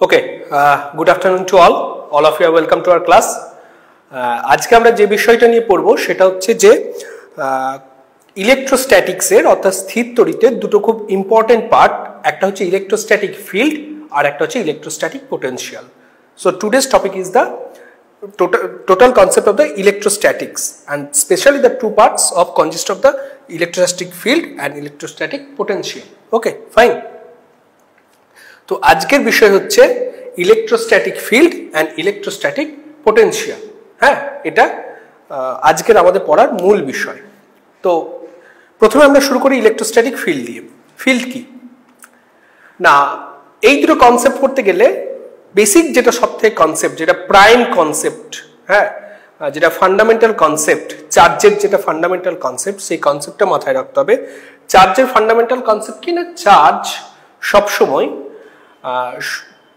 Okay, good afternoon to all. All of you are welcome to our class. আজকে আমরা যে বিষয়টা নিয়ে পড়ব সেটা হচ্ছে যে ইলেকট্রোস্ট্যাটিক্সের অর্থাৎ স্থির তড়িতের দুটো খুব ইম্পর্টেন্ট পার্ট, একটা হচ্ছে ইলেকট্রোস্ট্যাটিক ফিল্ড আর একটা হচ্ছে electrostatic potential. So today's topic is the total concept of the electrostatics, and especially the two parts of consist of the electrostatic field and electrostatic potential. Okay, fine. তো আজকের বিষয় হচ্ছে electrostatic field and electrostatic potential. হ্যাঁ, এটা আজকের আমাদের পড়ার মূল বিষয়। তো প্রথমে আমরা শুরু করি ইলেকট্রোস্ট্যাটিক ফিল্ড দিয়ে। ফিল্ড কি না, এই দুটো কনসেপ্ট করতে গেলে বেসিক যেটা সবথেকে কনসেপ্ট, যেটা প্রাইম কনসেপ্ট, হ্যাঁ, যেটা ফান্ডামেন্টাল কনসেপ্ট, চার্জের যেটা ফান্ডামেন্টাল কনসেপ্ট, সেই কনসেপ্টটা মাথায় রাখতে হবে। চার্জের ফান্ডামেন্টাল কনসেপ্ট কি না, চার্জ সবসময়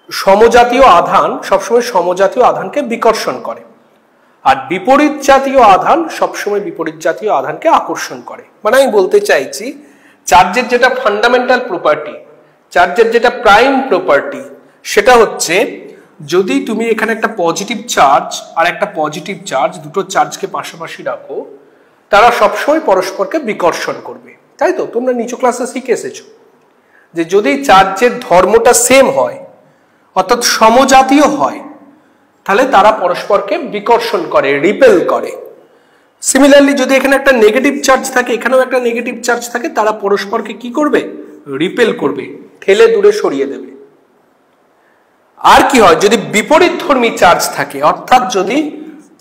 সমজাতীয় আধান সবসময় সমজাতীয় আধানকে বিকর্ষণ করে, আর বিপরীত জাতীয় আধান সবসময় বিপরীত জাতীয় আধানকে আকর্ষণ করে। মানে আমি বলতে চাইছি চার্জের যেটা ফান্ডামেন্টাল প্রপার্টি, চার্জের যেটা প্রাইম প্রপার্টি, সেটা হচ্ছে যদি তুমি এখানে একটা পজিটিভ চার্জ আর একটা পজিটিভ চার্জ, দুটো চার্জকে পাশাপাশি রাখো, তারা সবসময় পরস্পরকে বিকর্ষণ করবে। তাই তো তোমরা নিচু ক্লাসে শিখে এসেছো যে যদি চার্জের ধর্মটা সেম হয় অর্থাৎ সমজাতীয় হয়, তাহলে তারা পরস্পরকে বিকর্ষণ করে, রিপেল করে। সিমিলারলি যদি এখানে একটা নেগেটিভ চার্জ থাকে, এখানেও একটা নেগেটিভ চার্জ থাকে, তারা পরস্পরকে কি করবে, রিপেল করবে, ঠেলে দূরে সরিয়ে দেবে। আর কি হয় যদি বিপরীতধর্মী চার্জ থাকে, অর্থাৎ যদি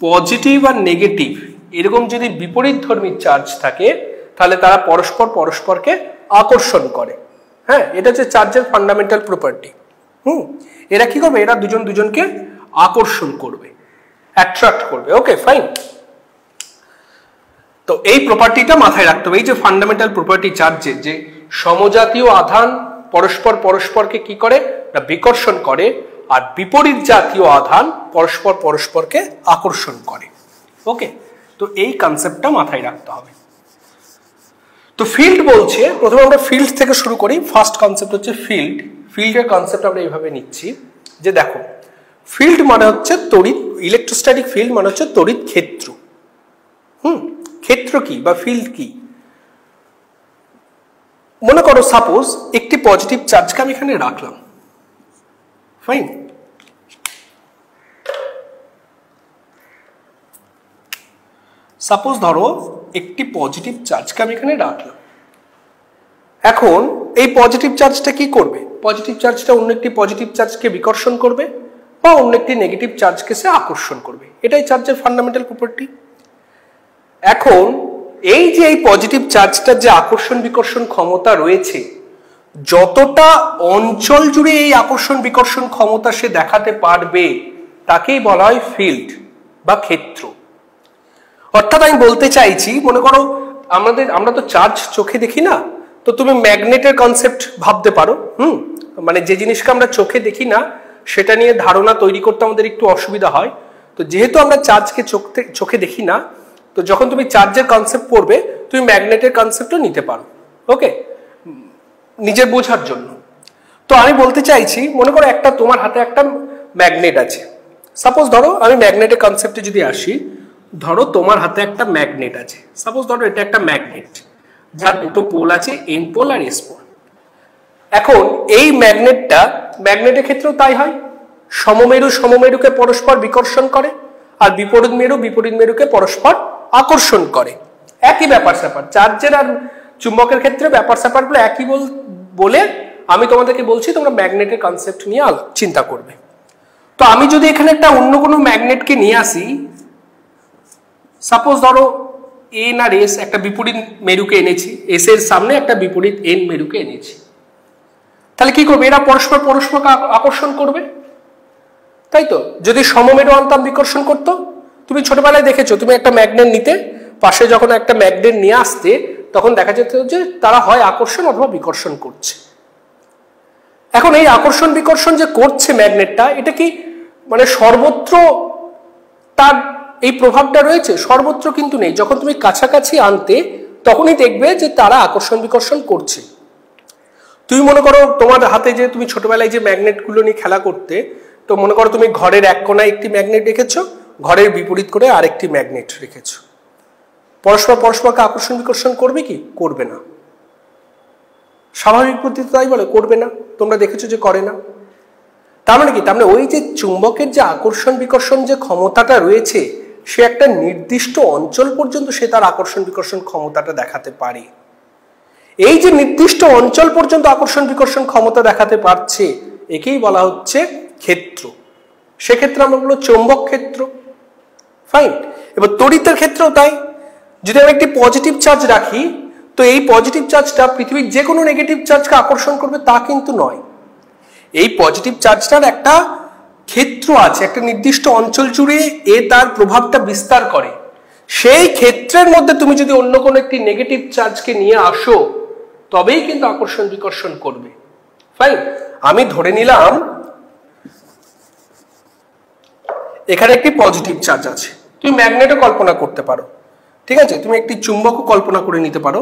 পজিটিভ আর নেগেটিভ এরকম যদি বিপরীতধর্মী চার্জ থাকে, তাহলে তারা পরস্পরকে আকর্ষণ করে। হ্যাঁ, এটা হচ্ছে চার্জের ফান্ডামেন্টাল প্রপার্টি। এরা কি করবে, এরা দুজন দুজনকে আকর্ষণ করবে, অ্যাট্রাক্ট করবে। ওকে, ফাইন। তো এই প্রপার্টিটা মাথায় রাখতে হবে, এই যে ফান্ডামেন্টাল প্রপার্টি চার্জের, যে সমজাতীয় আধান পরস্পরকে কি করে না বিকর্ষণ করে, আর বিপরীত জাতীয় আধান পরস্পরকে আকর্ষণ করে। ওকে, তো এই কনসেপ্টটা মাথায় রাখতে হবে। তো ফিল্ড বলছে, প্রথমে আমরা ফিল্ড থেকে শুরু করি। ফার্স্ট কনসেপ্ট হচ্ছে ফিল্ড। ফিল্ডের কনসেপ্ট আমরা এইভাবে নিচ্ছি যে দেখো, ফিল্ড মানে হচ্ছে তড়িৎ, ইলেকট্রোস্ট্যাটিক ফিল্ড মানে হচ্ছে তড়িৎ ক্ষেত্র। ক্ষেত্র কি বা ফিল্ড কি, মনে করো সাপোজ একটি পজিটিভ চার্জকে আমি এখানে রাখলাম, ফাইন। সাপোজ ধরো একটি পজিটিভ চার্জকে আমি এখানে রাখলাম। এখন এই পজিটিভ চার্জটা কি করবে, পজিটিভ চার্জটা অন্য একটি পজিটিভ চার্জকে বিকর্ষণ করবে বা অন্য একটি নেগেটিভ চার্জকে সে আকর্ষণ করবে। এটাই চার্জের ফান্ডামেন্টাল প্রপার্টি। এখন এই যে এই পজিটিভ চার্জটার যে আকর্ষণ বিকর্ষণ ক্ষমতা রয়েছে, যতটা অঞ্চল জুড়ে এই আকর্ষণ বিকর্ষণ ক্ষমতা সে দেখাতে পারবে তাকেই বলা হয় ফিল্ড বা ক্ষেত্র। অর্থাৎ আমি বলতে চাইছি, মনে করো আমরা তো চার্জ চোখে দেখি না, তো তুমি ম্যাগনেটের কনসেপ্ট ভাবতে পারো। মানে যে জিনিসকে আমরা চোখে দেখি না সেটা নিয়ে ধারণা তৈরি করতে আমাদের একটু অসুবিধা হয়। তো যেহেতু আমরা চার্জকে চোখে দেখি না, তো যখন তুমি চার্জের কনসেপ্ট পড়বে তুমি ম্যাগনেটের কনসেপ্টও নিতে পারো। ওকে, নিজের বোঝার জন্য। তো আমি বলতে চাইছি, মনে করো একটা তোমার হাতে একটা ম্যাগনেট আছে। সাপোজ ধরো আমি ম্যাগনেটের কনসেপ্টে যদি আসি, ধরো তোমার হাতে একটা ম্যাগনেট আছে। সাপোজ ধরো এটা একটা ম্যাগনেট যার দুটো পোল আছে, এন পোল আর এস পোল। এখন এই ম্যাগনেটের ক্ষেত্রেও তাই হয়, সমমেরুকে পরস্পর বিকর্ষণ করে, আর বিপরীত মেরুকে পরস্পর আকর্ষণ করে। একই ব্যাপার স্যাপার, চার্জের আর চুম্বকের ক্ষেত্রে ব্যাপার স্যাপারগুলো একই বলে আমি তোমাদেরকে বলছি তোমরা ম্যাগনেটের কনসেপ্ট নিয়ে চিন্তা করবে। তো আমি যদি এখানে একটা অন্য কোনো ম্যাগনেটকে নিয়ে আসি, সাপোজ ধরো এন আর এস, একটা বিপরীত মেরুকে এনেছি, এস এর সামনে একটা বিপরীত এন মেরুকে এনেছি, তাহলে কি করবে, এরা পরস্পরকে আকর্ষণ করবে। তাই তো, যদি সমমেরু আনতাম বিকর্ষণ করতো। তুমি ছোটবেলায় দেখেছো, তুমি একটা ম্যাগনেট নিতে, পাশে যখন একটা ম্যাগনেট নিয়ে আসতে, তখন দেখা যেত যে তারা হয় আকর্ষণ অথবা বিকর্ষণ করছে। এখন এই আকর্ষণ বিকর্ষণ যে করছে ম্যাগনেটটা, এটা কি মানে সর্বত্র তার এই প্রভাবটা রয়েছে? সর্বত্র কিন্তু নেই। যখন তুমি কাছাকাছি আনতে, তখনই দেখবে যে তারা আকর্ষণ বিকর্ষণ করছে। তুমি মনে করো তোমার হাতে যে তুমি ছোটবেলায় যে ম্যাগনেটগুলো নিয়ে খেলা করতে, তো মনে করো তুমি ঘরের এক কোনায় একটি ম্যাগনেট রেখেছো, ঘরের বিপরীত করে আরেকটি ম্যাগনেট রেখেছো। পরস্পরকে আকর্ষণ বিকর্ষণ করবে কি? করবে না। স্বাভাবিক পদ্ধতি তাই বলে করবে না। তোমরা দেখেছো যে করে না। তার মানে কি? তার মানে ওই যে চুম্বকের যে আকর্ষণ বিকর্ষণ যে ক্ষমতাটা রয়েছে, সে একটা নির্দিষ্ট অঞ্চল পর্যন্ত সে তার আকর্ষণ বিকর্ষণ ক্ষমতাটা দেখাতে পারে। এই যে নির্দিষ্ট অঞ্চল পর্যন্ত আকর্ষণ বিকর্ষণ ক্ষমতা দেখাতে পারছে, একেই বলা হচ্ছে ক্ষেত্র। সেক্ষেত্রে আমরা বলবো চৌম্বক ক্ষেত্র। ফাইন। এবার তড়িতের ক্ষেত্রেও তাই। যদি আমি একটি পজিটিভ চার্জ রাখি, তো এই পজিটিভ চার্জটা পৃথিবীর যে কোনো নেগেটিভ চার্জকে আকর্ষণ করবে তা কিন্তু নয়। এই পজিটিভ চার্জটার একটা ক্ষেত্র আছে, একটা নির্দিষ্ট অঞ্চল জুড়ে এ তার প্রভাবটা বিস্তার করে। সেই ক্ষেত্রের মধ্যে তুমি যদি অন্য কোনো একটি নেগেটিভ চার্জকে নিয়ে আসো, তবেই কিন্তু আকর্ষণ বিকর্ষণ করবে। ফাইন। আমি ধরে নিলাম এখানে একটি পজিটিভ চার্জ আছে। তুমি ম্যাগনেটও কল্পনা করতে পারো, ঠিক আছে? তুমি একটি চুম্বকও কল্পনা করে নিতে পারো।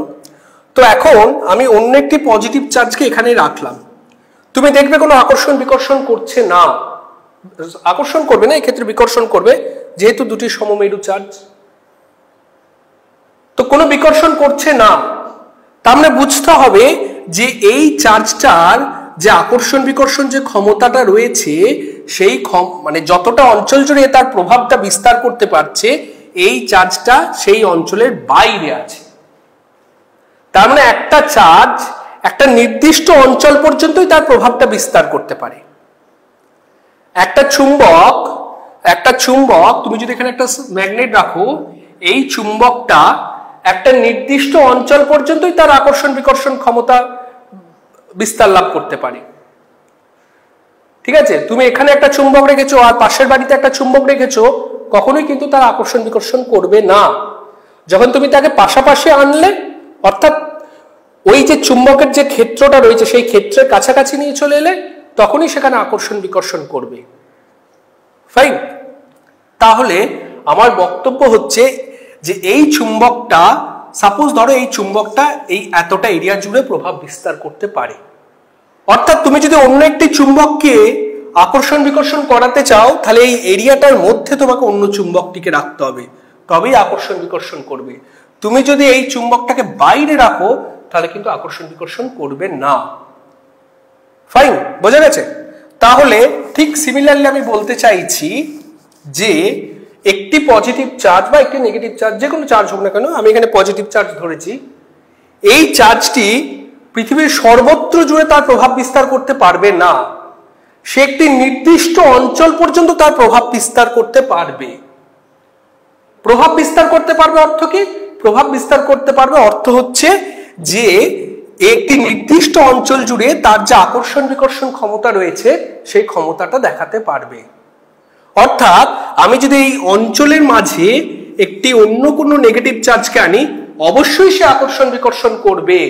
তো এখন আমি অন্য একটি পজিটিভ চার্জকে এখানে রাখলাম। তুমি দেখবে কোনো আকর্ষণ বিকর্ষণ করছে না। আকর্ষণ করবে না, এক্ষেত্রে বিকর্ষণ করবে, যেহেতু দুটি সমমেরু চার্জ। তো কোনো বিকর্ষণ করছে না, তার মানে বুঝতে হবে যে এই চার্জটার যে আকর্ষণ বিকর্ষণ যে ক্ষমতাটা রয়েছে, সেই মানে যতটা অঞ্চল জুড়ে তার প্রভাবটা বিস্তার করতে পারছে, এই চার্জটা সেই অঞ্চলের বাইরে আছে। তার মানে একটা চার্জ একটা নির্দিষ্ট অঞ্চল পর্যন্তই তার প্রভাবটা বিস্তার করতে পারে। একটা চুম্বক তুমি যদি এখানে একটা ম্যাগনেট রাখো, এই চুম্বকটা একটা নির্দিষ্ট অঞ্চল পর্যন্তই তার আকর্ষণ বিকর্ষণ ক্ষমতা বিস্তার লাভ করতে পারে। ঠিক আছে? তুমি এখানে একটা চুম্বক রেখেছো আর পাশের বাড়িতে একটা চুম্বক রেখেছো, কখনোই কিন্তু তার আকর্ষণ বিকর্ষণ করবে না। যখন তুমি তাকে পাশাপাশি আনলে, অর্থাৎ ওই যে চুম্বকের যে ক্ষেত্রটা রয়েছে সেই ক্ষেত্রের কাছাকাছি নিয়ে চলে এলে, তখনই সেখানে আকর্ষণ বিকর্ষণ করবে। ফাইন। তাহলে আমার বক্তব্য হচ্ছে যে এই চুম্বকটা, সাপোজ ধরো এই চুম্বকটা এই এতটা এরিয়া জুড়ে প্রভাব বিস্তার করতে পারে। অর্থাৎ তুমি যদি অন্য একটি চুম্বককে আকর্ষণ বিকর্ষণ করাতে চাও, তাহলে এই এরিয়াটার মধ্যে তোমাকে অন্য চুম্বকটিকে রাখতে হবে, তবেই আকর্ষণ বিকর্ষণ করবে। তুমি যদি এই চুম্বকটাকে বাইরে রাখো, তাহলে কিন্তু আকর্ষণ বিকর্ষণ করবে না। ফাইন, বোঝা গেছে? তাহলে ঠিক সিমিলারলি আমি বলতে চাইছি যে একটি পজিটিভ চার্জ বা একটি নেগেটিভ চার্জ, যে কোনো চার্জ হোক না কেন, আমি এখানে পজিটিভ চার্জ ধরেছি, এই চার্জটি পৃথিবীর সর্বত্র জুড়ে তার প্রভাব বিস্তার করতে পারবে না। সে একটি নির্দিষ্ট অঞ্চল পর্যন্ত তার প্রভাব বিস্তার করতে পারবে। প্রভাব বিস্তার করতে পারবে অর্থ কি? প্রভাব বিস্তার করতে পারবে অর্থ হচ্ছে যে একটি নির্দিষ্ট অঞ্চল জুড়ে তার যে আকর্ষণ বিকর্ষণ ক্ষমতা রয়েছে, সেই ক্ষমতাটা দেখাতে পারবে। অর্থাৎ আমি যদি এই অঞ্চলের মাঝে একটি অন্য কোনো নেগেটিভ চার্জকে আনি, অবশ্যই সে আকর্ষণ বিকর্ষণ করবে।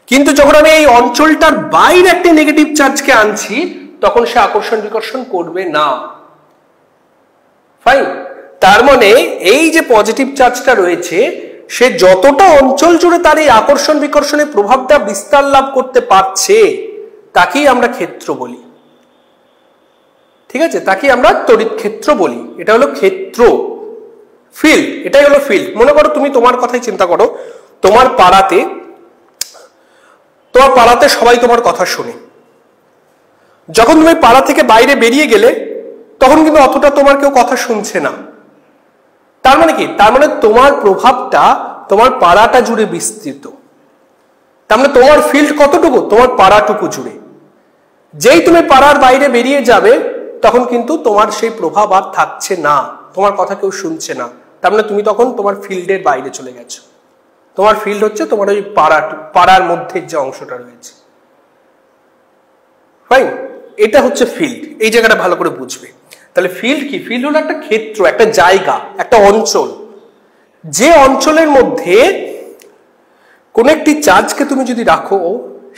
কিন্তু যখন আমি এই অঞ্চলটার বাইরে একটি নেগেটিভ চার্জকে আনছি, তখন সে আকর্ষণ বিকর্ষণ করবে না। ফাইন। তার মানে এই যে পজিটিভ চার্জটা রয়েছে, সে যতটা অঞ্চল জুড়ে তার এই আকর্ষণ বিকর্ষণের প্রভাবটা বিস্তার লাভ করতে পারছে, তাকেই আমরা ক্ষেত্র বলি। ঠিক আছে? তাকে আমরা তড়িৎ ক্ষেত্র বলি। এটা হলো ক্ষেত্র, ফিল্ড। এটাই হলো ফিল্ড। মনে করো তুমি তোমার কথাই চিন্তা করো, তোমার পাড়াতে সবাই তোমার কথা শুনে। যখন তুমি পাড়া থেকে বাইরে বেরিয়ে গেলে, তখন কিন্তু অতটা তোমার কেউ কথা শুনছে না। তার মানে কি? তার মানে তোমার প্রভাবটা তোমার পাড়াটা জুড়ে বিস্তৃত। তার মানে তোমার ফিল্ড কতটুকু? তোমার পাড়াটুকু জুড়ে। যেই তুমি পাড়ার বাইরে বেরিয়ে যাবে, তখন কিন্তু তোমার সেই প্রভাব আর থাকছে না, তোমার কথা কেউ শুনছে না। তার মানে তুমি তখন তোমার ফিল্ডের বাইরে চলে গেছো। তোমার ফিল্ড হচ্ছে তোমার ওই পাড়ার মধ্যে যে অংশটা রয়েছে। ফাইন। এটা হচ্ছে ফিল্ড। এই জায়গাটা ভালো করে বুঝবে। তাহলে ফিল্ড কি? ফিল্ড হলো একটা ক্ষেত্র, একটা জায়গা, একটা অঞ্চল, যে অঞ্চলের মধ্যে কোন একটি চার্জকে তুমি যদি রাখো,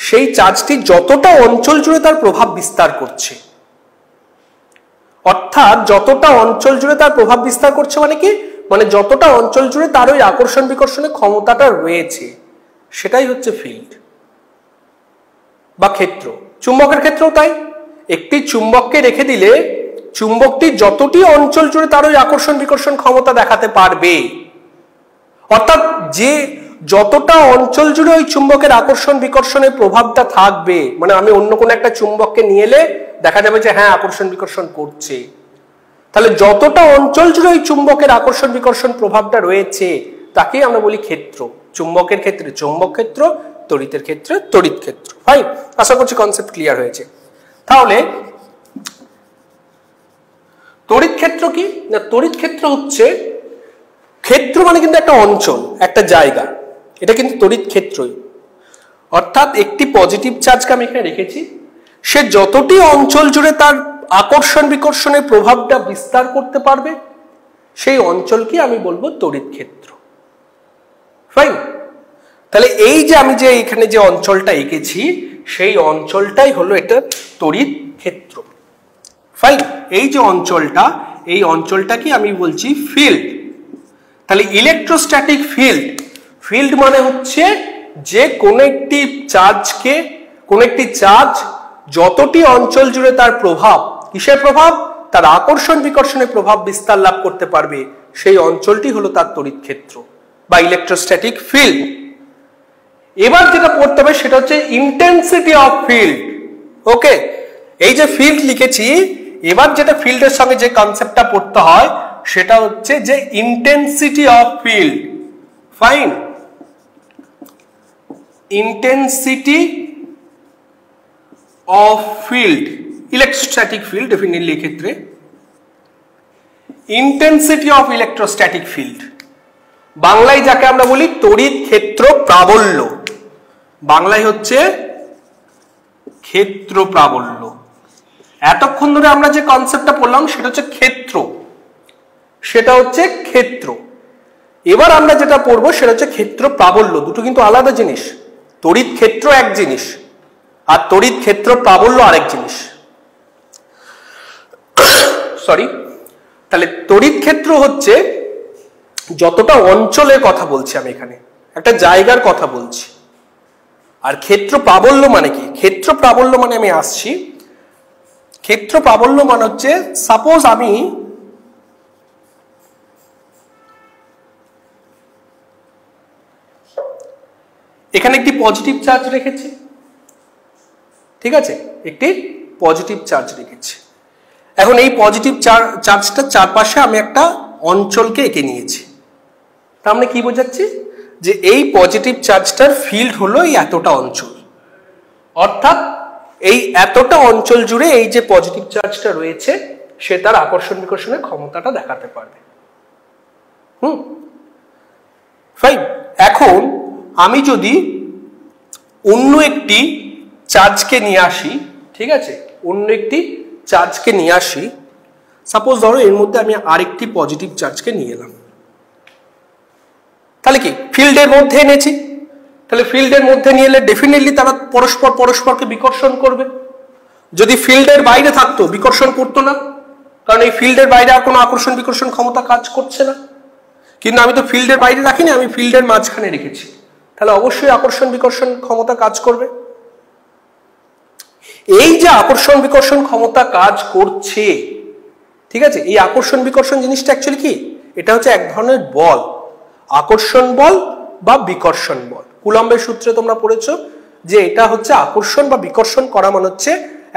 সেই চার্জটি যতটা অঞ্চল জুড়ে তার প্রভাব বিস্তার করছে, অর্থাৎ যতটা অঞ্চল জুড়ে তার প্রভাব বিস্তার করছে মানে কি? মানে যতটা অঞ্চল জুড়ে তার ওই আকর্ষণ বিকর্ষণের ক্ষমতাটা রয়েছে, সেটাই হচ্ছে ফিল্ড। বা ক্ষেত্র। চুম্বকের ক্ষেত্রেও তাই, একটি চুম্বককে রেখে দিলে চুম্বকটি যতটি অঞ্চল জুড়ে তার ওই আকর্ষণ বিকর্ষণ ক্ষমতা দেখাতে পারবে, অর্থাৎ যে যতটা অঞ্চল জুড়ে ওই চুম্বকের আকর্ষণ বিকর্ষণের প্রভাবটা থাকবে, মানে আমি অন্য কোনো একটা চুম্বককে নিয়ে এলে দেখা যাবে যে হ্যাঁ আকর্ষণ বিকর্ষণ করছে, তাহলে যতটা অঞ্চল জুড়ে ওই চুম্বকের আকর্ষণ বিকর্ষণ প্রভাবটা রয়েছে তাকেই আমরা বলি ক্ষেত্র। চুম্বকের ক্ষেত্রে চুম্বক ক্ষেত্র, তড়িতের ক্ষেত্রে তড়িৎ ক্ষেত্র। ফাইন, আশা করছি কনসেপ্ট ক্লিয়ার হয়েছে। তাহলে তড়িৎ ক্ষেত্র কি না, তড়িৎ ক্ষেত্র হচ্ছে, ক্ষেত্র মানে কিন্তু একটা অঞ্চল, একটা জায়গা, এটা কিন্তু তড়িৎ ক্ষেত্রই। অর্থাৎ একটি পজিটিভ চার্জকে আমি এখানে রেখেছি, সে যতটি অঞ্চল জুড়ে তার আকর্ষণ বিকর্ষণের প্রভাবটা বিস্তার করতে পারবে সেই অঞ্চলকে আমি বলবো তড়িৎ ক্ষেত্র। ফাইন, তাহলে এই যে আমি যে এখানে যে অঞ্চলটা এঁকেছি সেই অঞ্চলটাই হলো এটা তড়িৎ ক্ষেত্র। ফাইন, এই যে অঞ্চলটা, এই অঞ্চলটাকে আমি বলছি ফিল্ড। তাহলে ইলেকট্রোস্ট্যাটিক ফিল্ড, ফিল্ড মানে হচ্ছে যে কোন একটি চার্জকে, কোন একটি চার্জ যতটি অঞ্চল জুড়ে তার প্রভাব, কিসের প্রভাব, তার আকর্ষণ বিকর্ষণের প্রভাব বিস্তার লাভ করতে পারবে সেই অঞ্চলটি হলো তার তড়িৎ ক্ষেত্র বা ইলেকট্রোস্ট্যাটিক ফিল্ড। এবার যেটা পড়তে হবে সেটা হচ্ছে ইন্টেন্সিটি অফ ফিল্ড। ওকে, এই যে ফিল্ড লিখেছি, এবার যেটা ফিল্ডের সঙ্গে যে কনসেপ্টটা পড়তে হয় সেটা হচ্ছে যে intensity of field. Fine, intensity of field, electrostatic field definitely এক্ষেত্রে ইন্টেন্সিটি অফ ইলেকট্রোস্ট্যাটিক ফিল্ড, বাংলায় যাকে আমরা বলি তড়িৎ ক্ষেত্র প্রাবল্য, বাংলায় হচ্ছে ক্ষেত্র প্রাবল্য। এতক্ষণ ধরে আমরা যে কনসেপ্টটা পড়লাম সেটা হচ্ছে ক্ষেত্র, সেটা হচ্ছে ক্ষেত্র। এবার আমরা যেটা পড়বো সেটা হচ্ছে ক্ষেত্র প্রাবল্য। দুটো কিন্তু আলাদা জিনিস, তড়িৎ ক্ষেত্র এক জিনিস আর তড়িৎ ক্ষেত্র প্রাবল্য আরেক জিনিস। সরি, তাহলে তড়িৎ ক্ষেত্র হচ্ছে যতটা অঞ্চলের কথা বলছি আমি এখানে, একটা জায়গার কথা বলছি। আর ক্ষেত্র প্রাবল্য মানে কি, ক্ষেত্র প্রাবল্য মানে আমি আসছি, ক্ষেত্র প্রাবল্য মানে হচ্ছে সাপোজ আমি এখানে একটি পজিটিভ চার্জ রেখেছি, ঠিক আছে, একটি পজিটিভ চার্জ রেখেছি। এখন এই পজিটিভ চার্জটা চারপাশে আমি একটা অঞ্চলকে এঁকে নিয়েছি। তা আমরা কি বোঝাচ্ছি যে এই পজিটিভ চার্জটার ফিল্ড হলো এই এতটা অঞ্চল, অর্থাৎ এই এতটা অঞ্চল জুড়ে এই যে পজিটিভ চার্জটা রয়েছে সে তার আকর্ষণ বিকর্ষণের ক্ষমতাটা দেখাতে পারবে। ফাইন, এখন আমি যদি অন্য একটি চার্জকে নিয়ে আসি, ঠিক আছে, অন্য একটি চার্জকে নিয়ে আসি, সাপোজ ধরো এর মধ্যে আমি আরেকটি পজিটিভ চার্জকে নিয়ে এলাম, তাহলে কি ফিল্ডের মধ্যে এনেছি, তাহলে ফিল্ডের মধ্যে নিয়ে এলে ডেফিনেটলি তারা পরস্পরকে বিকর্ষণ করবে। যদি ফিল্ডের বাইরে থাকতো বিকর্ষণ করতো না, কারণ এই ফিল্ডের বাইরে আর কোনো আকর্ষণ বিকর্ষণ ক্ষমতা কাজ করছে না। কিন্তু আমি তো ফিল্ডের বাইরে রাখিনি, আমি ফিল্ডের মাঝখানে রেখেছি, তাহলে অবশ্যই আকর্ষণ বিকর্ষণ ক্ষমতা কাজ করবে। এই যে আকর্ষণ বিকর্ষণ ক্ষমতা কাজ করছে, ঠিক আছে, এই আকর্ষণ বিকর্ষণ জিনিসটা অ্যাকচুয়ালি কি, এটা হচ্ছে এক ধরনের বল, আকর্ষণ বল বা বিকর্ষণ বল। কুলম্বের সূত্রে তোমরা পড়েছো যে এটা হচ্ছে আকর্ষণ বা বিকর্ষণ করা মানে হচ্ছে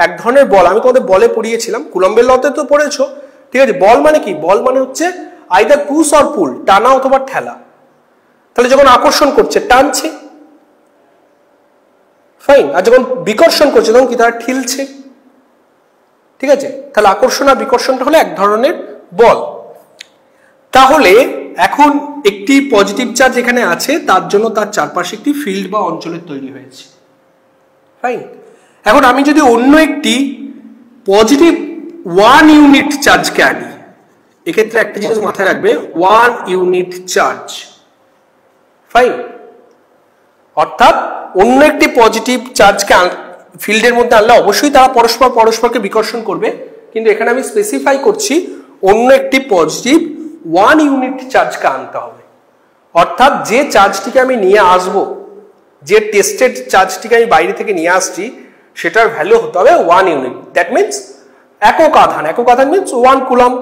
এক ধরনের বল। আমি তোমাদের বলে পড়িয়েছিলাম, কুলম্বের লতে তো পড়েছো, ঠিক আছে। বল মানে কি, বল মানে হচ্ছে আইদার পুশ অর পুল, টানা অথবা ঠেলা। তাহলে যখন আকর্ষণ করছে টানছে, ফাইন, আর যখন বিকর্ষণ করছে তখন কি তারা ঠিলছে, ঠিক আছে। তাহলে আকর্ষণ আর বিকর্ষণটা হলো এক ধরনের বল। তাহলে এখন একটি পজিটিভ চার্জ এখানে আছে, তার জন্য তার চারপাশে একটি ফিল্ড বা অঞ্চলের তৈরি হয়েছে, ফাইন। এখন আমি যদি অন্য একটি পজিটিভ 1 ইউনিট চার্জকে আনি, এক্ষেত্রে একটা জিনিস মাথায় রাখবে, 1 ইউনিট চার্জ, ফাইন, অর্থাৎ অন্য একটি পজিটিভ চার্জকে ফিল্ডের মধ্যে আনলে অবশ্যই তারা পরস্পরকে বিকর্ষণ করবে, কিন্তু এখানে আমি স্পেসিফাই করছি অন্য একটি পজিটিভ 1 ইউনিট চার্জকে আনতে হবে। অর্থাৎ যে চার্জটিকে আমি নিয়ে আসব, যে টেস্টেড চার্জটিকে আমি বাইরে থেকে নিয়ে আসছি, সেটার ভ্যালু হতে হবে 1 ইউনিট। দ্যাট মিনস একক আধান, একক আধান মিনস 1 কুলম।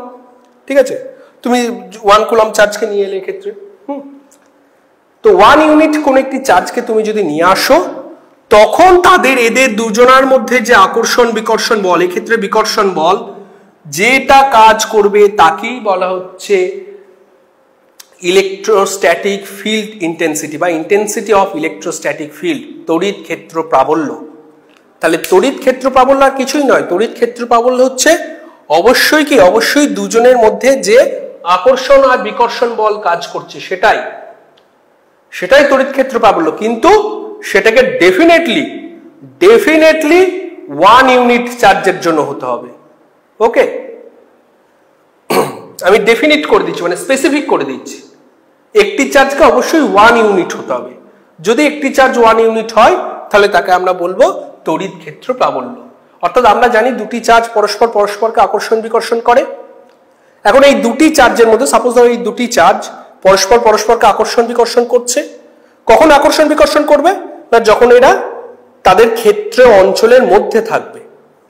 ঠিক আছে, তুমি 1 কুলম চার্জকে নিয়ে এলে ক্ষেত্রে, তো 1 ইউনিট কোন একটি চার্জকে তুমি যদি নিয়ে আসো, তখন এদের দুজনার মধ্যে যে আকর্ষণ বিকর্ষণ বল, এক্ষেত্রে বিকর্ষণ বল যেটা কাজ করবে তাকেই বলা হচ্ছে ইলেকট্রোস্ট্যাটিক ফিল্ড ইন্টেন্সিটি বা ইন্টেন্সিটি অফ ইলেকট্রোস্ট্যাটিক ফিল্ড, তড়িৎ ক্ষেত্র প্রাবল্য। তাহলে তড়িৎ ক্ষেত্র প্রাবল্য আর কিছুই নয়, তড়িৎ ক্ষেত্র প্রাবল্য হচ্ছে অবশ্যই দুজনের মধ্যে যে আকর্ষণ আর বিকর্ষণ বল কাজ করছে সেটাই তড়িৎ ক্ষেত্র প্রাবল্য। কিন্তু সেটাকে ডেফিনেটলি 1 ইউনিট চার্জের জন্য হতে হবে। ওকে, আমি ডেফিনিট করে দিচ্ছি, মানে স্পেসিফিক করে দিচ্ছি, একটি চার্জকে অবশ্যই 1 ইউনিট হতে হবে। যদি একটি চার্জ 1 ইউনিট হয় তাহলে তাকে আমরা বলবো তড়িৎ ক্ষেত্র প্রাবল্য। অর্থাৎ আমরা জানি দুটি চার্জ পরস্পরকে আকর্ষণ বিকর্ষণ করে। এখন এই দুটি চার্জের মধ্যে, সাপোজ ধরো এই দুটি চার্জ পরস্পরকে আকর্ষণ বিকর্ষণ করছে। কখন আকর্ষণ বিকর্ষণ করবে? না যখন এরা তাদের ক্ষেত্র অঞ্চলের মধ্যে থাকবে।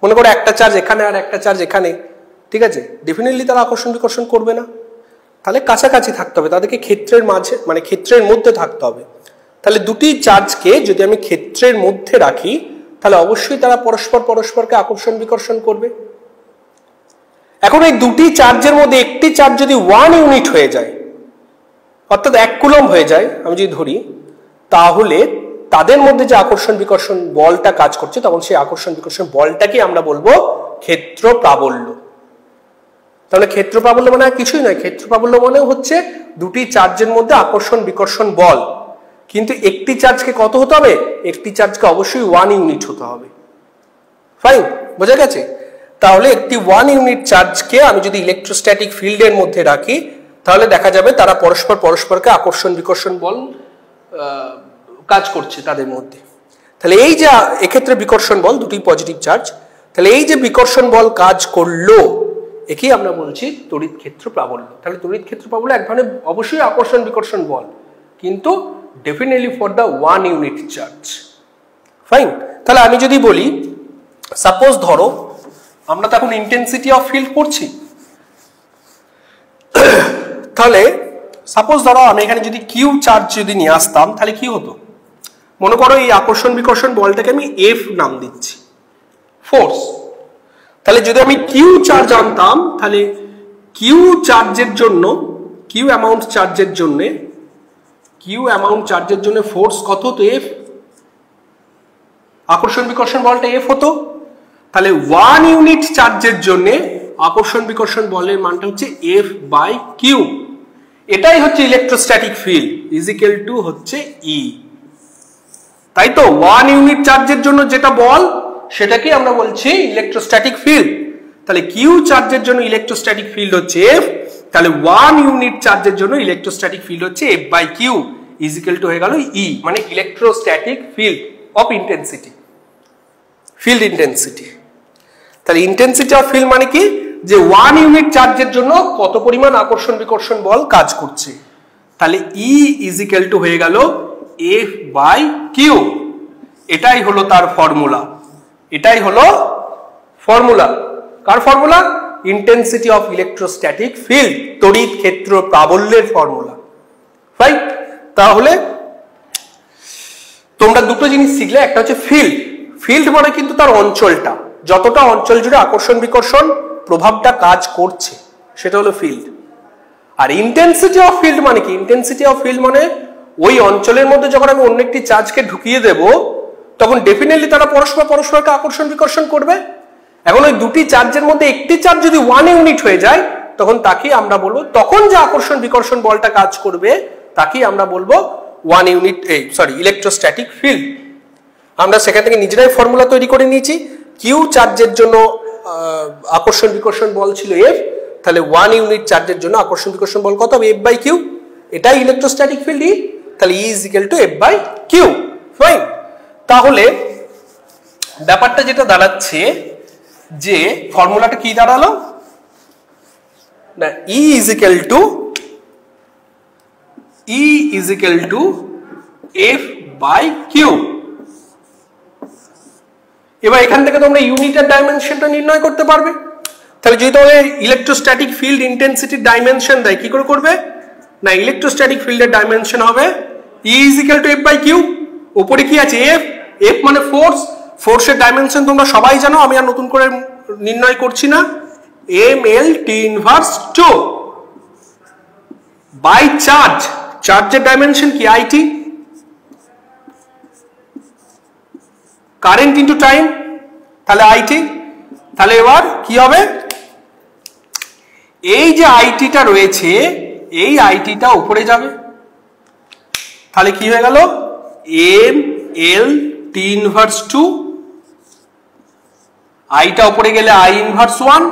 মনে করো একটা চার্জ এখানে আর একটা চার্জ এখানে, ঠিক আছে, ডেফিনেটলি তারা আকর্ষণ বিকর্ষণ করবে না। তাহলে কাছাকাছি থাকতে হবে, তাদেরকে ক্ষেত্রের মাঝে মানে ক্ষেত্রের মধ্যে থাকতে হবে। তাহলে দুটি চার্জকে যদি আমি ক্ষেত্রের মধ্যে রাখি তাহলে অবশ্যই তারা পরস্পরকে আকর্ষণ বিকর্ষণ করবে। এখন এই দুটি চার্জের মধ্যে একটি চার্জ যদি 1 ইউনিট হয়ে যায়, অর্থাৎ 1 কুলম হয়ে যায় আমি যদি ধরি, তাহলে তাদের মধ্যে যে আকর্ষণ বিকর্ষণ বলটা কাজ করছে, তখন সেই আকর্ষণ বিকর্ষণ বলটাকে আমরা বলবো ক্ষেত্র প্রাবল্য। তাহলে ক্ষেত্র প্রাবল্য মানে কিছুই নয়, ক্ষেত্র প্রাবল্য মানে হচ্ছে দুটি চার্জের মধ্যে আকর্ষণ বিকর্ষণ বল। কিন্তু একটি চার্জকে কত হতে হবে? একটি চার্জকে অবশ্যই 1 ইউনিট হতে হবে। ফাইন, বোঝা গেছে? তাহলে একটি 1 ইউনিট চার্জকে আমি যদি ইলেকট্রোস্ট্যাটিক ফিল্ডের মধ্যে রাখি তাহলে দেখা যাবে তারা পরস্পরকে আকর্ষণ বিকর্ষণ বল কাজ করছে তাদের মধ্যে। তাহলে এই যে এক্ষেত্রে বিকর্ষণ বল, দুটি পজিটিভ চার্জ, তাহলে এই যে বিকর্ষণ বল কাজ করলো একেই আমরা বলছি তড়িৎ ক্ষেত্র প্রাবল্য। তাহলে তড়িৎ ক্ষেত্র প্রাবল্য এক ধরনের অবশ্যই আকর্ষণ বিকর্ষণ বল, কিন্তু definitely for the 1 unit charge. Fine, তাহলে আমি যদি বলি সাপোজ ধরো আমরা তো এখন ইন্টেন্সিটি অফ ফিল্ড পড়ছি, তাহলে সাপোজ ধরো আমি এখানে যদি কিউ চার্জ যদি নিয়ে আসতাম তাহলে কি হতো? মনে করো এই আকর্ষণ বিকর্ষণ বলটাকে আমি এফ নাম দিচ্ছি, ফোর্স। তাহলে যদি আমি কিউ চার্জ আনতাম তাহলে কিউ চার্জের জন্য, কিউ অ্যামাউন্ট চার্জের জন্য ফোর্স কত হতো? এফ। আকর্ষণ বিকর্ষণ বলটা এফ হতো। তাহলে 1 ইউনিট চার্জের জন্য আকর্ষণ বিকর্ষণ বলের মানটা হচ্ছে এফ বাই কিউ। এটাই হচ্ছে ইলেকট্রোস্ট্যাটিক ফিল্ড ইজিক্যাল টু হচ্ছে ই। তাই তো 1 ইউনিট চার্জের জন্য যেটা বল সেটাকে আমরা বলছি ইলেকট্রোস্ট্যাটিক ফিল্ড। তাহলে কিউ চার্জের জন্য ইলেকট্রোস্ট্যাটিক ফিল্ড হচ্ছে এফ, তাহলে 1 ইউনিট চার্জের জন্য ইলেকট্রোস্ট্যাটিক ফিল্ড হচ্ছে f by q equal to হয়ে গেল ই, মানে electrostatic field of intensity, field intensity. তাহলে ইন্টেন্সিটি অফ ফিল্ড মানে কি? যে 1 ইউনিট চার্জের জন্য কত পরিমাণ আকর্ষণ বিকর্ষণ বল কাজ করছে। তাহলে ই ইজিক্যাল টু হয়ে গেল এফ বাই কিউ। এটাই হলো তার ফর্মুলা, এটাই হলো formula. Car formula? Intensity of electrostatic field, তড়িৎ ক্ষেত্র প্রাবল্যের ফর্মুলা। রাইট? তাহলে তোমরা দুটো জিনিস শিখলে, একটা হচ্ছে ফিল্ড। ফিল্ড মানে কিন্তু তার অঞ্চলটা, যতটা অঞ্চল জুড়ে আকর্ষণ বিকর্ষণ প্রভাবটা কাজ করছে সেটা হলো ফিল্ড। আর ইন্টেন্সিটি অফ ফিল্ড মানে কি? ইন্টেন্সিটি অফ ফিল্ড মানে ওই অঞ্চলের মধ্যে যখন আমি অন্য একটি চার্জকে ঢুকিয়ে দেব তখন ডেফিনেটলি তারা পরস্পরকে আকর্ষণ বিকর্ষণ করবে। এখন ওই দুটি চার্জের মধ্যে একটি চার্জ যদি 1 ইউনিট হয়ে যায় তখন তাকেই আমরা বলবো, তখন যে আকর্ষণ বিকর্ষণ বলটা কাজ করবে তাকেই আমরা বলবো 1 ইউনিট ইলেকট্রোস্ট্যাটিক ফিল্ড। আমরা সেখান থেকে নিজেরাই ফর্মুলা তৈরি করে নিয়েছি। কিউ চার্জের জন্য আকর্ষণ বিকর্ষণ বল ছিল এফ, তাহলে 1 ইউনিট চার্জের জন্য আকর্ষণ বিকর্ষণ বল কত হবে? F by Q. এটাই ইলেকট্রোস্ট্যাটিক ফিল্ড ই, তাহলে E is equal to F by Q. Fine, তাহলে ব্যাপারটা যেটা দাঁড়াচ্ছে যে ফর্মুলাটা কি দাঁড়ালো না, E is equal to F by Q. এবার এখান থেকে তোমরা ইউনিটের ডাইমেনশনটা নির্ণয় করতে পারবে। তাহলে যদি তোমাদের ইলেকট্রোস্ট্যাটিক ফিল্ড ইন্টেন্সিটির ডাইমেনশন দেয়, কি করে করবে না, ইলেকট্রোস্ট্যাটিক ফিল্ডের ডাইমেনশন হবে E = F/Q। উপরে কি আছে F, F মানে ফোর্স, ফোর্সের ডাইমেনশন তোমরা সবাই জানো, আমি আর নতুন করে নির্ণয় করছি না, ml T inverse 2 by charge, চার্জের ডাইমেনশন কি IT, কারেন্ট ইনটু টাইম, তাহলে IT। তাহলে এবার কি হবে, এই যে আইটিটা রয়েছে এই আইটিটা উপরে যাবে, তাহলে কি হয়ে গেল ml T ইনভার্স 2, আইটা উপরে গেলে I ইনভার্স 1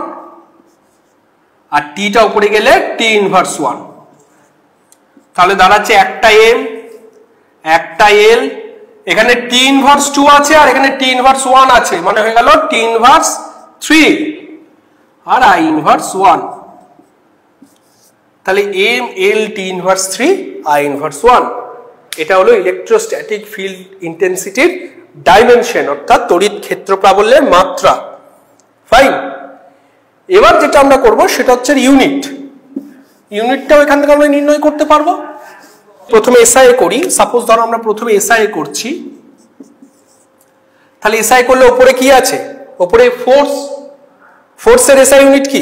আর টিটা উপরে গেলে T ইনভার্স 1, তাহলে দাঁড়াচ্ছে একটা m একটা l, এখানে T ইনভার্স 2 আছে আর এখানে T ইনভার্স 1 আছে, মানে হয়ে গেল T ইনভার্স 3 আর I ইনভার্স 1, তাহলে ml T inverse 3 I inverse 1। এটা হলো ইলেকট্রোস্ট্যাটিক ফিল্ড ইন্টেন্সিটির ডাইমেনশন, অর্থাৎ তড়িৎ ক্ষেত্র প্রাবল্যের মাত্রা। ফাইন। এবার যেটা আমরা করব সেটা হচ্ছে ইউনিট, ইউনিটটাও এখান থেকে আমরা নির্ণয় করতে পারবো। প্রথমে এসআই করি, সাপোজ ধরো আমরা প্রথমে এসআই করছি, তাহলে এসআই করলে উপরে কি আছে, উপরে ফোর্স, ফোর্সের এসআই ইউনিট কি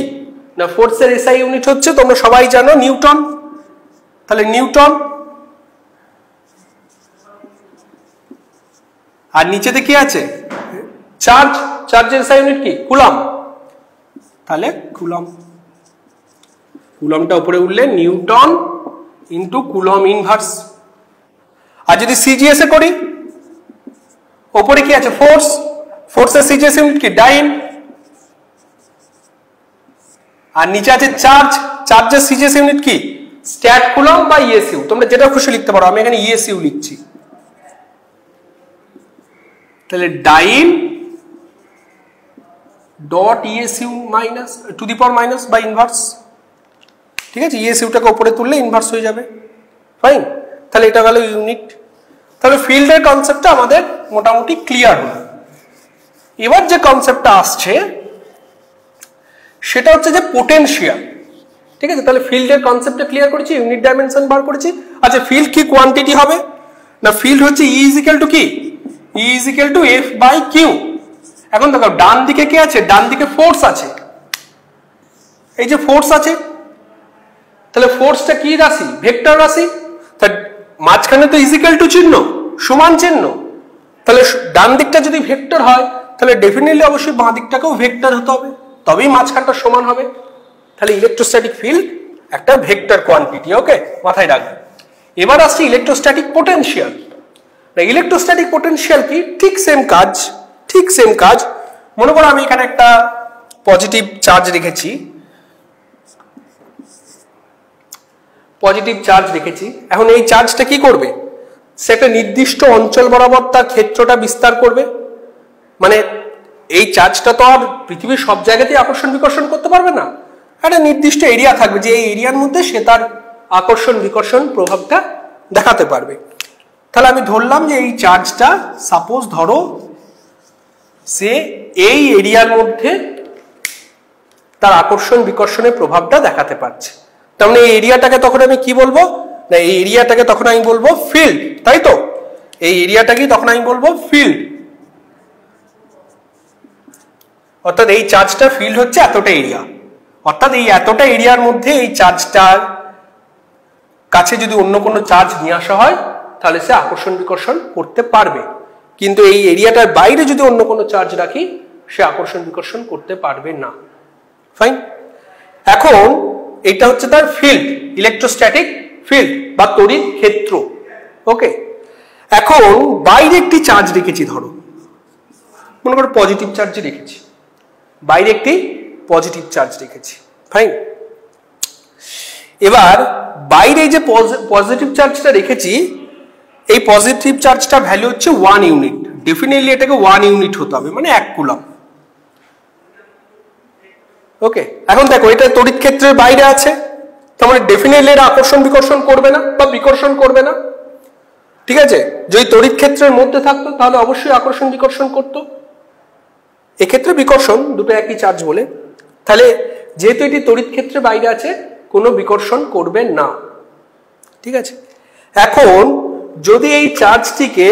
না, ফোর্সের এসআই ইউনিট হচ্ছে তোমরা সবাই জানো নিউটন, তাহলে নিউটন, আর নিচেতে কি আছে চার্জ, চার্জের এসআই ইউনিট কি কুলম্ব, তাহলে কুলম্ব, কুলম্বটা উপরে উঠলে নিউটন ইনটু কুলম্ব ইনভার্স। আর যদি সিজিএস এ করি, উপরে কি আছে ফোর্স, ফোর্সের সিজিএস ইউনিট কি ডাইন, আর নিচে আছে চার্জ, চার্জের সিজিএস ইউনিট কি স্ট্যাট কুলম্ব বা ইএসইউ, তোমরা যেটা খুশি লিখতে পারো, আমি এখানে ইএসইউ লিখছি। তাহলে dyne dot ESU minus two the power minus বা ইনভার্স, ঠিক আছে, ইএসইউটাকে উপরে তুললে ইনভার্স হয়ে যাবে। ফাইন, তাহলে এটা গেল ইউনিট। তাহলে ফিল্ডের কনসেপ্টটা আমাদের মোটামুটি ক্লিয়ার হলো। এবার যে কনসেপ্টটা আসছে সেটা হচ্ছে যে পোটেনশিয়াল, ঠিক আছে। তাহলে ফিল্ডের কনসেপ্টটা ক্লিয়ার করেছি, ইউনিট ডাইমেনশন বার করেছি। আচ্ছা ফিল্ড কি কোয়ান্টিটি হবে না, ফিল্ড হচ্ছে E = কি, E = F/Q। এখন দেখো ডান দিকে কি আছে, ডান দিকে ফোর্স আছে, এই যে ফোর্স আছে, তাহলে ফোর্সটা কি রাশি, ভেক্টর রাশি, তাহলে মাঝখানে তো = চিহ্ন, সমান চিহ্ন, তাহলে ডান দিকটা যদি ভেক্টর হয় তাহলে ডেফিনেটলি অবশ্যই বাঁ দিকটাকেও ভেক্টর হতে হবে, তবেই মাঝখানটা সমান হবে। তাহলে ইলেকট্রোস্ট্যাটিক ফিল্ড একটা ভেক্টর কোয়ান্টিটি, ওকে, মাথায় রাখবেন। এবার আসছে ইলেকট্রোস্ট্যাটিক পোটেনশিয়াল। ইলেকট্রোস্ট্যাটিক পোটেনশিয়াল কি, ঠিক সেম কাজ, ঠিক সেম কাজ। মনে করো আমি এখানে একটা পজিটিভ চার্জ রেখেছি, পজিটিভ চার্জ রেখেছি, এখন এই চার্জটা কি করবে, সে একটা নির্দিষ্ট অঞ্চল বরাবর তার ক্ষেত্রটা বিস্তার করবে, মানে এই চার্জটা তো আর পৃথিবীর সব জায়গাতেই আকর্ষণ বিকর্ষণ করতে পারবে না, একটা নির্দিষ্ট এরিয়া থাকবে যে এই এরিয়ার মধ্যে সে তার আকর্ষণ বিকর্ষণ প্রভাবটা দেখাতে পারবে। তাহলে আমি ধরলাম যে এই চার্জটা সাপোজ ধরো সে এই এরিয়ার মধ্যে তার আকর্ষণ বিকর্ষণের প্রভাবটা দেখাতে পারছে, তার মানে এই এরিয়াটাকে তখন আমি কি বলবো না, এই এরিয়াটাকে তখন আমি বলবো ফিল্ড, তাই তো, এই এরিয়াটাকে তখন আমি বলবো ফিল্ড, অর্থাৎ এই চার্জটা ফিল্ড হচ্ছে এতটা এরিয়া, অর্থাৎ এই এতটা এরিয়ার মধ্যে এই চার্জটার কাছে যদি অন্য কোনো চার্জ নিয়ে আসা হয় তাহলে সে আকর্ষণ বিকর্ষণ করতে পারবে, কিন্তু এই এরিয়াটার বাইরে যদি অন্য কোনো চার্জ রাখি সে আকর্ষণ বিকর্ষণ করতে পারবে না। ফাইন, এখন এটা হচ্ছে তার ফিল্ড, ইলেকট্রোস্ট্যাটিক ফিল্ড বা তড়িৎ ক্ষেত্র, ওকে। এখন বাইরে একটি চার্জ রেখেছি, ধরো মনে করো পজিটিভ চার্জ রেখেছি, বাইরে একটি পজিটিভ চার্জ রেখেছি, ফাইন। এবার বাইরে যে পজিটিভ চার্জটা রেখেছি, এই পজিটিভ চার্জটা ভ্যালু হচ্ছে 1 ইউনিট, ডেফিনেটলি এটাকে 1 ইউনিট হতে হবে, মানে 1 কুলম্ব, ওকে। এখন দেখো এটা তড়িৎ ক্ষেত্রের বাইরে আছে, তার মানে ডেফিনেটলি এটা আকর্ষণ বিকর্ষণ করবে না বা বিকর্ষণ করবে না, ঠিক আছে। যদি তড়িৎ ক্ষেত্রের মধ্যে থাকতো তাহলে অবশ্যই আকর্ষণ বিকর্ষণ করতো, এক্ষেত্রে বিকর্ষণ দুটো একই চার্জ বলে, তাহলে যেহেতু এটি তড়িৎ ক্ষেত্রের বাইরে আছে কোনো বিকর্ষণ করবে না। ঠিক আছে, এখন যদি এই চার্জটিকে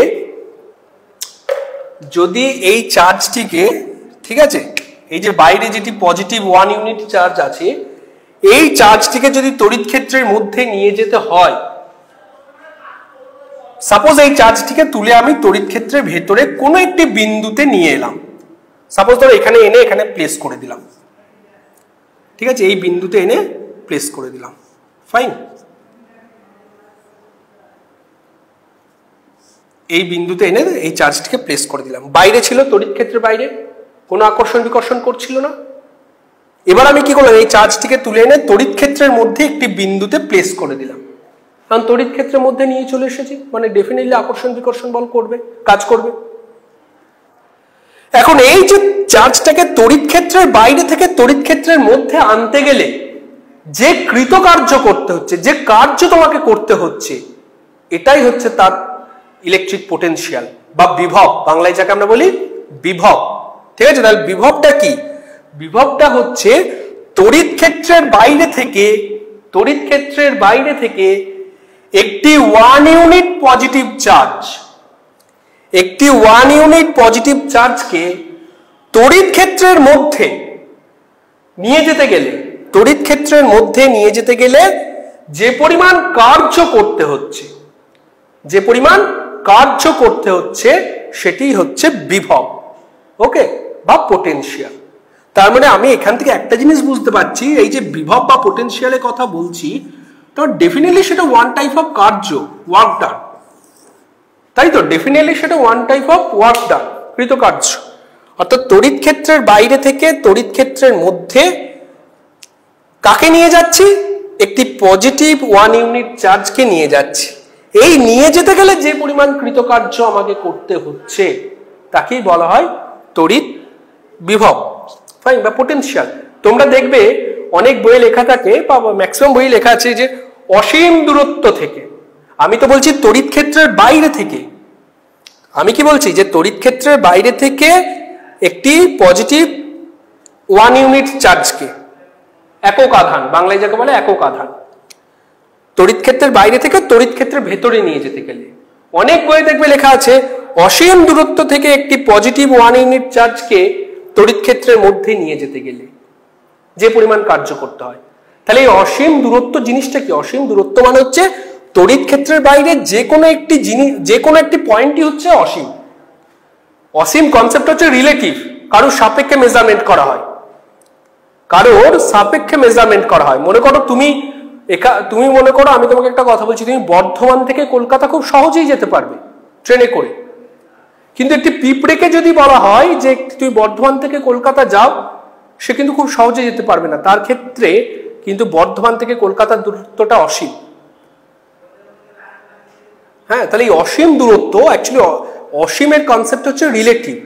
ঠিক আছে, এই যে বাইরে যেটি পজিটিভ 1 ইউনিট চার্জ আছে, এই চার্জটিকে যদি তড়িৎ ক্ষেত্রের মধ্যে নিয়ে যেতে হয়, সাপোজ এই চার্জটিকে তুলে আমি তড়িৎ ক্ষেত্রের ভেতরে কোনো একটি বিন্দুতে নিয়ে এলাম, সাপোজ ধরো এখানে এনে এখানে প্লেস করে দিলাম। ঠিক আছে, এই বিন্দুতে এনে প্লেস করে দিলাম, ফাইন। এই বিন্দুতে এনে এই চার্জটিকে প্লেস করে দিলাম, বাইরে ছিল, তড়িৎ ক্ষেত্রের বাইরে, কোনো আকর্ষণ বিকর্ষণ করছিল না। এবার আমি কি করলাম, এই চার্জটিকে তুলে এনে তড়িৎ ক্ষেত্রের মধ্যে একটি বিন্দুতে প্লেস করে দিলাম, কারণ তড়িৎ ক্ষেত্রের মধ্যে নিয়ে চলে এসেছি, মানে ডেফিনেটলি আকর্ষণ বিকর্ষণ বল করবে, কাজ করবে। এখন এই যে চার্জটাকে তড়িৎ ক্ষেত্রের বাইরে থেকে তড়িৎ ক্ষেত্রের মধ্যে আনতে গেলে যে কৃতকার্য করতে হচ্ছে, যে কার্য তোমাকে করতে হচ্ছে, এটাই হচ্ছে তার ইলেকট্রিক পোটেনশিয়াল বা বিভব, বাংলায় যাকে আমরা বলি বিভব। ঠিক আছে, তাহলে বিভবটা কি? বিভবটা হচ্ছে তড়িৎ ক্ষেত্রের বাইরে থেকে একটি 1 ইউনিট পজিটিভ চার্জকে তড়িৎ ক্ষেত্রের মধ্যে নিয়ে যেতে গেলে যে পরিমাণ কার্য করতে হচ্ছে সেটি হচ্ছে বিভব, ওকে, বা পোটেনশিয়াল। তার মানে আমি এখান থেকে একটা জিনিস বুঝতে পারছি, এই যে বিভব বা পোটেনশিয়ালের কথা বলছি, তো ডেফিনেটলি সেটা ওয়ান টাইপ অফ কার্য, ওয়ার্ক ডান, তাই তো, ডেফিনেটলি সেটা one type of work done, কৃতকার্য। অর্থাৎ তড়িৎ ক্ষেত্রের বাইরে থেকে তড়িৎ ক্ষেত্রের মধ্যে কাকে নিয়ে যাচ্ছি? একটি পজিটিভ 1 ইউনিট চার্জকে নিয়ে যাচ্ছি। এই নিয়ে যেতে গেলে যে পরিমাণ কৃতকার্য আমাকে করতে হচ্ছে তাকেই বলা হয় তড়িৎ বিভব, ফাইন, বা পোটেনশিয়াল। তোমরা দেখবে অনেক বইয়ে লেখা থাকে, বা ম্যাক্সিমাম বইয়ে লেখা আছে যে অসীম দূরত্ব থেকে। আমি তো বলছি তড়িৎ ক্ষেত্রের বাইরে থেকে। আমি কি বলছি যে তড়িৎ ক্ষেত্রের বাইরে থেকে একটি পজিটিভ 1 ইউনিট চার্জকে, একক আধান, বাংলায় যাকে বলে একক আধান, তড়িৎ ক্ষেত্রের বাইরে থেকে তড়িৎ ক্ষেত্রের ভেতরে নিয়ে যেতে গেলে অনেক বইয়ে দেখবে লেখা আছে অসীম দূরত্ব থেকে একটি পজিটিভ 1 ইউনিট চার্জকে তড়িৎ ক্ষেত্রের মধ্যে নিয়ে যেতে গেলে যে পরিমাণ কার্য করতে হয়। তাহলে এই অসীম দূরত্ব জিনিসটা কি? অসীম দূরত্ব মানে হচ্ছে তড়িৎ ক্ষেত্রের বাইরে যে কোনো একটি পয়েন্টই হচ্ছে অসীম। অসীম কনসেপ্ট হচ্ছে রিলেটিভ, কারোর সাপেক্ষে মেজারমেন্ট করা হয়, মনে করো তুমি মনে করো, আমি তোমাকে একটা কথা বলছি, তুমি বর্ধমান থেকে কলকাতা খুব সহজেই যেতে পারবে ট্রেনে করে, কিন্তু একটি পিঁপড়েকে যদি বলা হয় যে তুমি বর্ধমান থেকে কলকাতা যাও, সে কিন্তু খুব সহজে যেতে পারবে না। তার ক্ষেত্রে কিন্তু বর্ধমান থেকে কলকাতার দূরত্বটা অসীম। হ্যাঁ, তাহলে এই অসীম দূরত্ব, অ্যাকচুয়ালি অসীমের কনসেপ্ট হচ্ছে রিলেটিভ,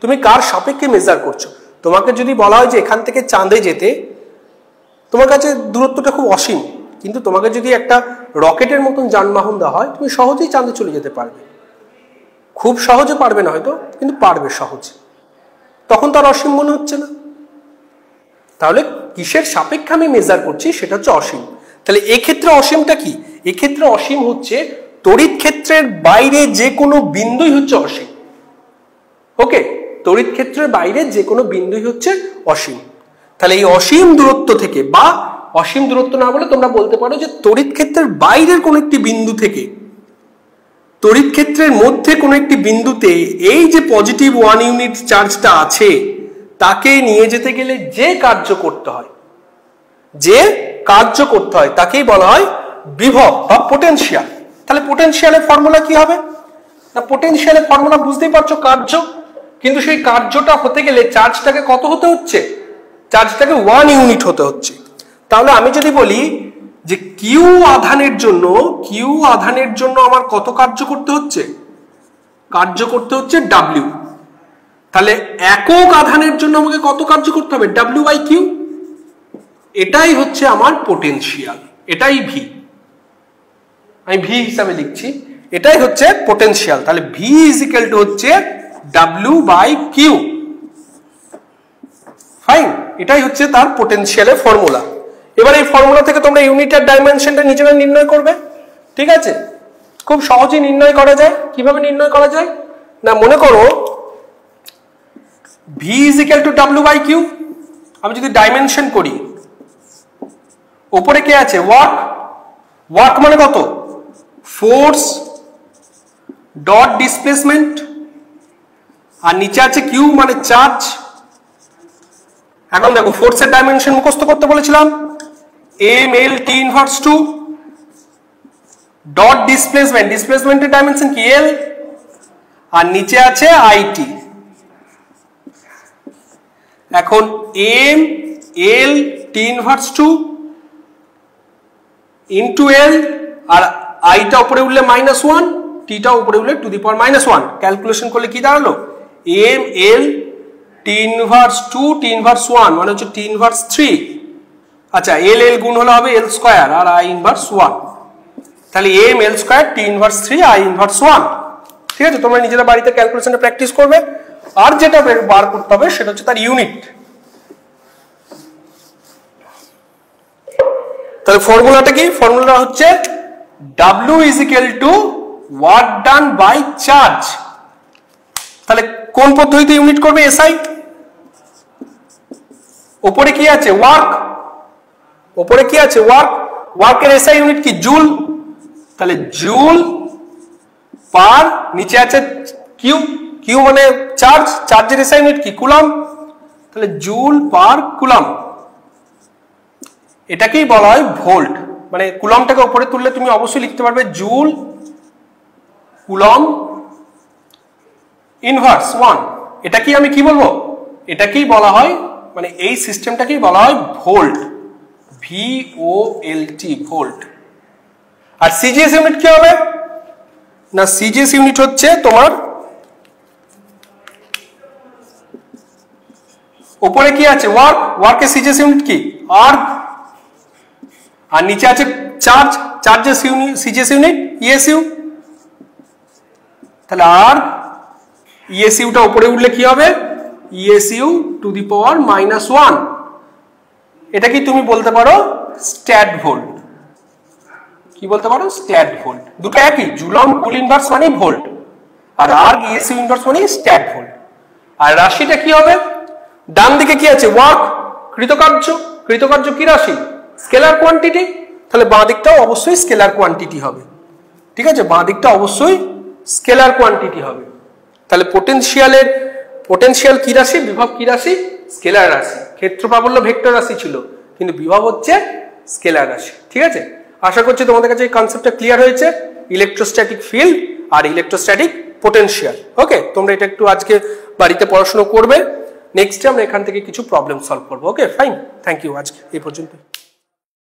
তুমি কার সাপেক্ষে মেজার করছো। তোমাকে যদি বলা হয় যে এখান থেকে চাঁদে যেতে, তোমার কাছে দূরত্বটা খুব অসীম, কিন্তু তোমাকে যদি একটা রকেটের মতন যানবাহন দেওয়া হয়, তুমি সহজেই চাঁদে চলে যেতে পারবে। খুব সহজে পারবে না হয়তো, কিন্তু পারবে সহজে, তখন তার অসীম মনে হচ্ছে না। তাহলে কিসের সাপেক্ষে আমি মেজার করছি সেটা হচ্ছে অসীম। তাহলে এক্ষেত্রে অসীমটা কি? এক্ষেত্রে অসীম হচ্ছে তড়িৎ ক্ষেত্রের বাইরে যে কোনো বিন্দুই হচ্ছে অসীম, ওকে, তড়িৎ ক্ষেত্রের বাইরে যে কোনো বিন্দুই হচ্ছে অসীম। তাহলে এই অসীম দূরত্ব থেকে, বা অসীম দূরত্ব না বলে তোমরা বলতে পারো যে তড়িৎ ক্ষেত্রের বাইরের কোনো একটি বিন্দু থেকে তড়িৎ ক্ষেত্রের মধ্যে কোনো একটি বিন্দুতে এই যে পজিটিভ 1 ইউনিট চার্জটা আছে তাকে নিয়ে যেতে গেলে যে কার্য করতে হয় তাকেই বলা হয় বিভব বা পোটেনশিয়াল। তাহলে পোটেনশিয়ালের ফর্মুলা কি হবে? না, পোটেনশিয়ালের ফর্মুলা বুঝতেই পারছো, কার্য। কিন্তু সেই কার্যটা হতে গেলে চার্জটাকে কত হতে হচ্ছে? চার্জটাকে 1 ইউনিট হতে হচ্ছে। তাহলে আমি যদি বলি যে কিউ আধানের জন্য আমার কত কার্য করতে হচ্ছে? কার্য করতে হচ্ছে ডাব্লিউ। তাহলে একক আধানের জন্য আমাকে কত কার্য করতে হবে? W by Q. এটাই হচ্ছে আমার পোটেনশিয়াল, এটাই ভি, আমি ভি হিসাবে লিখছি, এটাই হচ্ছে পোটেনশিয়াল। তাহলে ভি ইজ ইকুয়াল টু হচ্ছে ডাব্লিউ বাই কিউ। ফাইন, এটাই হচ্ছে তার পোটেনশিয়ালের ফর্মুলা। এবার এই ফর্মুলা থেকে তোমরা ইউনিট আর ডাইমেনশনটা নিজেরা নির্ণয় করবে, ঠিক আছে? খুব সহজেই নির্ণয় করা যায়। কিভাবে নির্ণয় করা যায় না, মনে করো V = W/Q। আমি যদি ডাইমেনশন করি, উপরে কে আছে? ওয়ার্ক। ওয়ার্ক মানে কত? ফোর্স ডট ডিসপ্লেসমেন্ট, আর নিচে আছে কিউ মানে চার্জ। এখন দেখো ফোর্সের ডাইমেনশন মুখস্থ করতে বলেছিলাম, m/L(T−2) ডট ডিসপ্লেসমেন্ট, ডিসপ্লেসমেন্টের ডাইমেনশন কি? L, আর নিচে আছে IT। এখন m/L(T−2) ইন্টু L, আর আইটা উপরে উঠলে -1, টিটা উপরে উঠলে (⁻⁻1). ক্যালকুলেশন করলে কি দাঁড়ালো? m/L(T−2) T−1 মানে হচ্ছে T−3। আচ্ছা, L গুণ হলে হবে L² আর I−1। তাহলে m/L² T−3 I−1। ঠিক আছে, তোমরা নিজেরা বাড়িতে ক্যালকুলেশনটা প্র্যাকটিস করবে। আর যেটা বার করতে হবে সেটা হচ্ছে তার ইউনিট। তাহলে ফর্মুলাটা কি? ফর্মুলাটা হচ্ছে W = work done by charge. তাহলে কোন পদ্ধতিতে ইউনিট করবে? SI। উপরে কি আছে? ওয়ার্ক। উপরে কি আছে? ওয়ার্ক। ওয়ার্কের SI ইউনিট কি? জুল। তাহলে জুল পার, নিচে আছে কিউ, কিউ মানে চার্জ, চার্জের SI ইউনিট কি? কুলম। তাহলে জুল পার কুলম। এটাকেই বলা হয় ভোল্ট। মানে কুলমটাকে উপরে তুললে তুমি অবশ্যই লিখতে পারবে জুল কুলম ইনভার্স 1। এটা কি আমি কি বলবো? এটাকেই বলা হয়, মানে এই সিস্টেমটাকেই বলা হয় ভোল্ট, VOLT, ভোল্ট। আর সিজিএস ইউনিট কি হবে না? সিজিএস ইউনিট হচ্ছে তোমার উপরে কি আছে? ওয়ার্ক। ওয়ার্কের সিজিএস ইউনিট কি? আর্ক। আর নিচে আছে চার্জ, চার্জের সিজিএস ইউনিট ESU। তাহলে আর ESUটা উপরে উঠলে কি হবে? ESU⁻⁻1। এটা কি তুমি বলতে পারো স্ট্যাট ভোল্ট। কি বলতে পারো? Stat volt. দুটো একই, জুলম কুল ইনভার্স মানে ভোল্ট, আর আর্ক ESU ইনভার্স মানে স্ট্যাট ভোল্ট। আর রাশিটা কি হবে? ডান দিকে কি আছে? ওয়ার্ক, কৃতকার্য। কৃতকার্য কি রাশি? Scalar quantity. তাহলে বাঁ দিকটাও অবশ্যই স্কেলার কোয়ান্টিটি হবে। ঠিক আছে, বাঁ দিকটা অবশ্যই স্কেলার কোয়ান্টিটি হবে। তাহলে পোটেনশিয়াল কি রাশি? বিভব কি রাশি? স্কেলার রাশি। ক্ষেত্র প্রাবল্য ভেক্টর রাশি ছিল, কিন্তু বিভব হচ্ছে স্কেলার রাশি। ঠিক আছে, আশা করছি তোমাদের কাছে এই কনসেপ্টটা ক্লিয়ার হয়েছে, ইলেকট্রোস্ট্যাটিক ফিল্ড আর ইলেকট্রোস্ট্যাটিক পোটেনশিয়াল। ওকে, তোমরা এটা একটু আজকে বাড়িতে পড়াশোনা করবে। নেক্সটে আমরা এখান থেকে কিছু প্রবলেম সলভ করবো। ওকে ফাইন, থ্যাংক ইউ, আজকে এই পর্যন্ত।